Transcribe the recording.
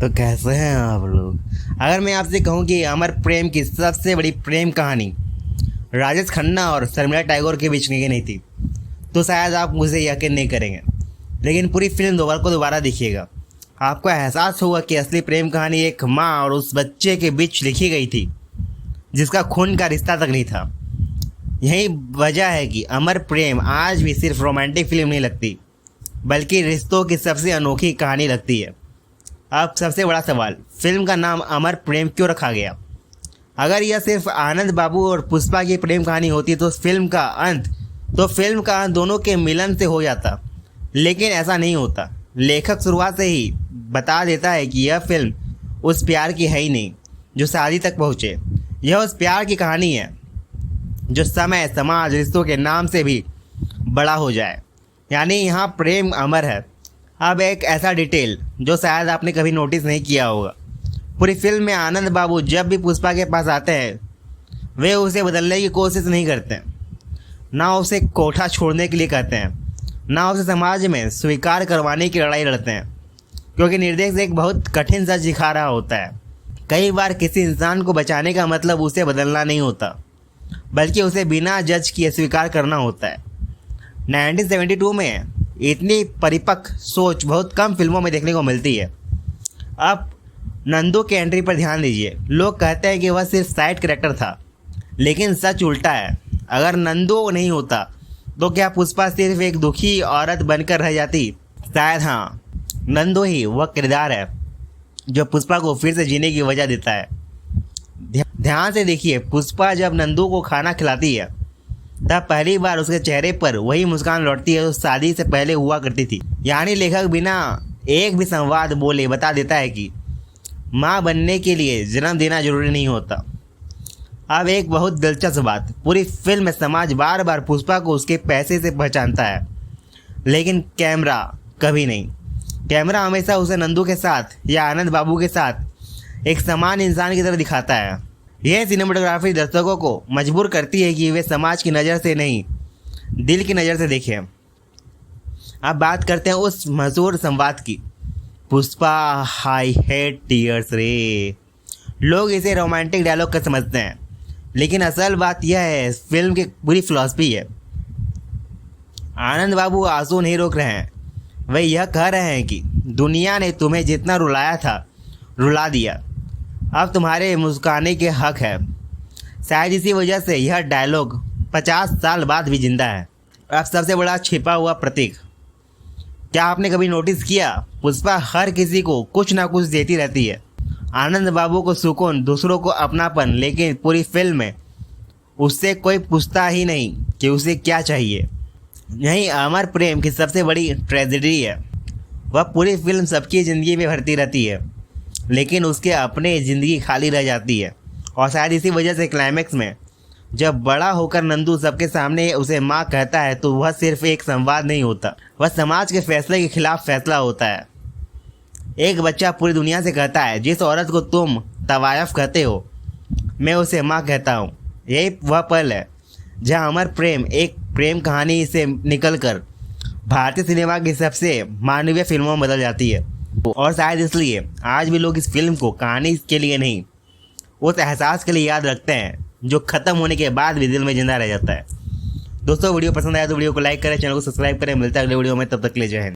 तो कैसे हैं आप लोग। अगर मैं आपसे कहूं कि अमर प्रेम की सबसे बड़ी प्रेम कहानी राजेश खन्ना और शर्मिला टैगोर के बीच की नहीं थी तो शायद आप मुझे यकीन नहीं करेंगे। लेकिन पूरी फिल्म दोबारा देखिएगा, आपको एहसास होगा कि असली प्रेम कहानी एक माँ और उस बच्चे के बीच लिखी गई थी जिसका खून का रिश्ता तक नहीं था। यही वजह है कि अमर प्रेम आज भी सिर्फ रोमांटिक फिल्म नहीं लगती बल्कि रिश्तों की सबसे अनोखी कहानी लगती है। अब सबसे बड़ा सवाल, फिल्म का नाम अमर प्रेम क्यों रखा गया? अगर यह सिर्फ आनंद बाबू और पुष्पा की प्रेम कहानी होती तो फिल्म का अंत दोनों के मिलन से हो जाता, लेकिन ऐसा नहीं होता। लेखक शुरुआत से ही बता देता है कि यह फिल्म उस प्यार की है ही नहीं जो शादी तक पहुँचे। यह उस प्यार की कहानी है जो समय, समाज, रिश्तों के नाम से भी बड़ा हो जाए। यानी यहाँ प्रेम अमर है। अब एक ऐसा डिटेल जो शायद आपने कभी नोटिस नहीं किया होगा, पूरी फिल्म में आनंद बाबू जब भी पुष्पा के पास आते हैं वे उसे बदलने की कोशिश नहीं करते, ना उसे कोठा छोड़ने के लिए कहते हैं, ना उसे समाज में स्वीकार करवाने की लड़ाई लड़ते हैं, क्योंकि निर्देशक एक बहुत कठिन सच दिखा रहा होता है। कई बार किसी इंसान को बचाने का मतलब उसे बदलना नहीं होता बल्कि उसे बिना जज किए स्वीकार करना होता है। 1972 में इतनी परिपक्व सोच बहुत कम फिल्मों में देखने को मिलती है। अब नंदू के एंट्री पर ध्यान दीजिए। लोग कहते हैं कि वह सिर्फ साइड कैरेक्टर था, लेकिन सच उल्टा है। अगर नंदू नहीं होता तो क्या पुष्पा सिर्फ एक दुखी औरत बनकर रह जाती? शायद हाँ, नंदू ही वह किरदार है जो पुष्पा को फिर से जीने की वजह देता है। ध्यान से देखिए, पुष्पा जब नंदू को खाना खिलाती है तब पहली बार उसके चेहरे पर वही मुस्कान लौटती है जो शादी से पहले हुआ करती थी। यानी लेखक बिना एक भी संवाद बोले बता देता है कि माँ बनने के लिए जन्म देना जरूरी नहीं होता। अब एक बहुत दिलचस्प बात, पूरी फिल्म में समाज बार बार पुष्पा को उसके पैसे से पहचानता है, लेकिन कैमरा कभी नहीं। कैमरा हमेशा उसे नंदू के साथ या आनंद बाबू के साथ एक समान इंसान की तरह दिखाता है। यह सिनेमेटोग्राफी दर्शकों को मजबूर करती है कि वे समाज की नज़र से नहीं, दिल की नज़र से देखें। अब बात करते हैं उस मशहूर संवाद की, पुष्पा आई हेट टीयर्स रे। लोग इसे रोमांटिक डायलॉग का समझते हैं, लेकिन असल बात यह है फिल्म की पूरी फिलॉसफी है। आनंद बाबू आंसू नहीं रोक रहे हैं, वे यह कह रहे हैं कि दुनिया ने तुम्हें जितना रुलाया था रुला दिया, अब तुम्हारे मुस्कुराने के हक है। शायद इसी वजह से यह डायलॉग 50 साल बाद भी जिंदा है। अब सबसे बड़ा छिपा हुआ प्रतीक, क्या आपने कभी नोटिस किया पुष्पा हर किसी को कुछ ना कुछ देती रहती है। आनंद बाबू को सुकून, दूसरों को अपनापन, लेकिन पूरी फिल्म में उससे कोई पूछता ही नहीं कि उसे क्या चाहिए। यही अमर प्रेम की सबसे बड़ी ट्रेजेडी है। वह पूरी फिल्म सबकी ज़िंदगी में भरती रहती है, लेकिन उसके अपने ज़िंदगी खाली रह जाती है। और शायद इसी वजह से क्लाइमैक्स में जब बड़ा होकर नंदू सबके सामने उसे माँ कहता है तो वह सिर्फ एक संवाद नहीं होता, वह समाज के फैसले के खिलाफ फैसला होता है। एक बच्चा पूरी दुनिया से कहता है, जिस औरत को तुम तवायफ कहते हो मैं उसे माँ कहता हूँ। यही वह पल है जहाँ अमर प्रेम एक प्रेम कहानी से निकलकर भारतीय सिनेमा की सबसे मानवीय फिल्मों में बदल जाती है। और शायद इसलिए आज भी लोग इस फिल्म को कहानी के लिए नहीं, उस एहसास के लिए याद रखते हैं जो ख़त्म होने के बाद भी दिल में जिंदा रह जाता है। दोस्तों, वीडियो पसंद आया तो वीडियो को लाइक करें, चैनल को सब्सक्राइब करें। मिलता है अगले वीडियो में, तब तक के लिए जय हिंद।